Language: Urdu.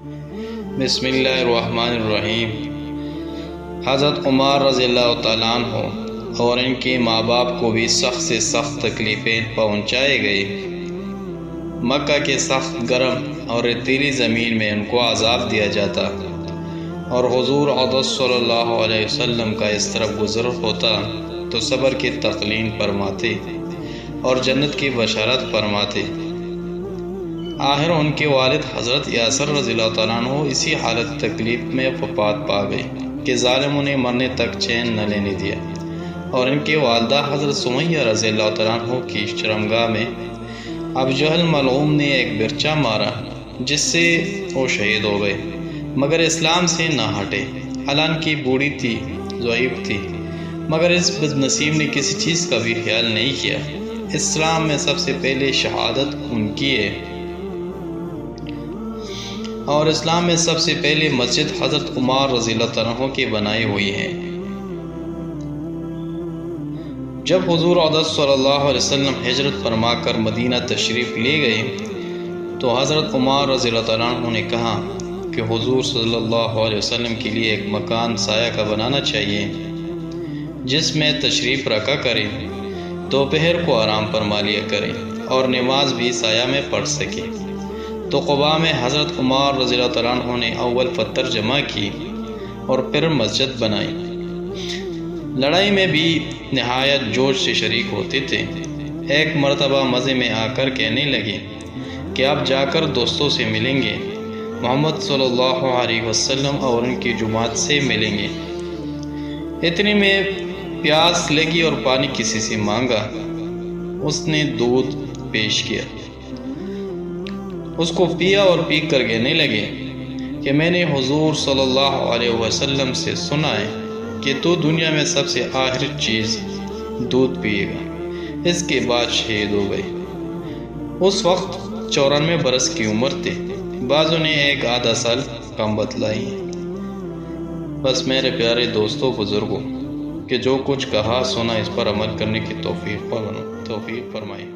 بسم اللہ الرحمن الرحیم۔ حضرت عمر رضی اللہ تعالیٰ عنہ اور ان کے ماں باپ کو بھی سخت سے سخت تکلیفیں پہنچائے گئی۔ مکہ کے سخت گرم اور ریتیلی زمین میں ان کو عذاب دیا جاتا اور حضور اقدس صلی اللہ علیہ وسلم کا اس طرف گزر ہوتا تو صبر کی تلقین فرماتے اور جنت کی بشارت فرماتے۔ آخر ان کے والد حضرت یاسر رضی اللہ تعالیٰ عنہ اسی حالت تکلیف میں وفات پا گئے کہ ظالموں نے مرنے تک چین نہ لینے دیا، اور ان کے والدہ حضرت سمیہ رضی اللہ تعالیٰ عنہ کی شرمگاہ میں ابو جہل ملعون نے ایک برچہ مارا جس سے وہ شہید ہو گئے، مگر اسلام سے نہ ہٹے۔ حالانکہ بوڑھی تھی، ضعیف تھی، مگر اس بد نصیب نے کسی چیز کا بھی خیال نہیں کیا۔ اسلام میں سب سے پہلے شہادت ان کی ہے، اور اسلام میں سب سے پہلے مسجد حضرت عمر رضی اللہ عنہ کی بنائی ہوئی ہے۔ جب حضور اقدس صلی اللہ علیہ وسلم ہجرت فرما کر مدینہ تشریف لے گئے تو حضرت عمر رضی اللہ عنہ نے کہا کہ حضور صلی اللہ علیہ وسلم کے لیے ایک مکان سایہ کا بنانا چاہیے جس میں تشریف رکھا کریں، دوپہر کو آرام فرما لیا کریں اور نماز بھی سایہ میں پڑھ سکے۔ تو قباء میں حضرت عمر رضی اللہ عنہ نے اول پتھر جمع کی اور پھر مسجد بنائی۔ لڑائی میں بھی نہایت جوش سے شریک ہوتے تھے۔ ایک مرتبہ مزے میں آ کر کہنے لگے کہ آپ جا کر دوستوں سے ملیں گے، محمد صلی اللہ علیہ وسلم اور ان کی جماعت سے ملیں گے۔ اتنے میں پیاس لگی اور پانی کسی سے مانگا۔ اس نے دودھ پیش کیا، اس کو پیا اور پی کر کہنے لگے کہ میں نے حضور صلی اللہ علیہ وسلم سے سنا ہے کہ تو دنیا میں سب سے آخری چیز دودھ پیے گا۔ اس کے بعد شہید ہو گئے۔ اس وقت 94 برس کی عمر تھی۔ بعضوں نے ایک آدھا سال کم بتلائی۔ بس میرے پیارے دوستوں بزرگوں کہ جو کچھ کہا سنا اس پر عمل کرنے کی توفیق فرمائے۔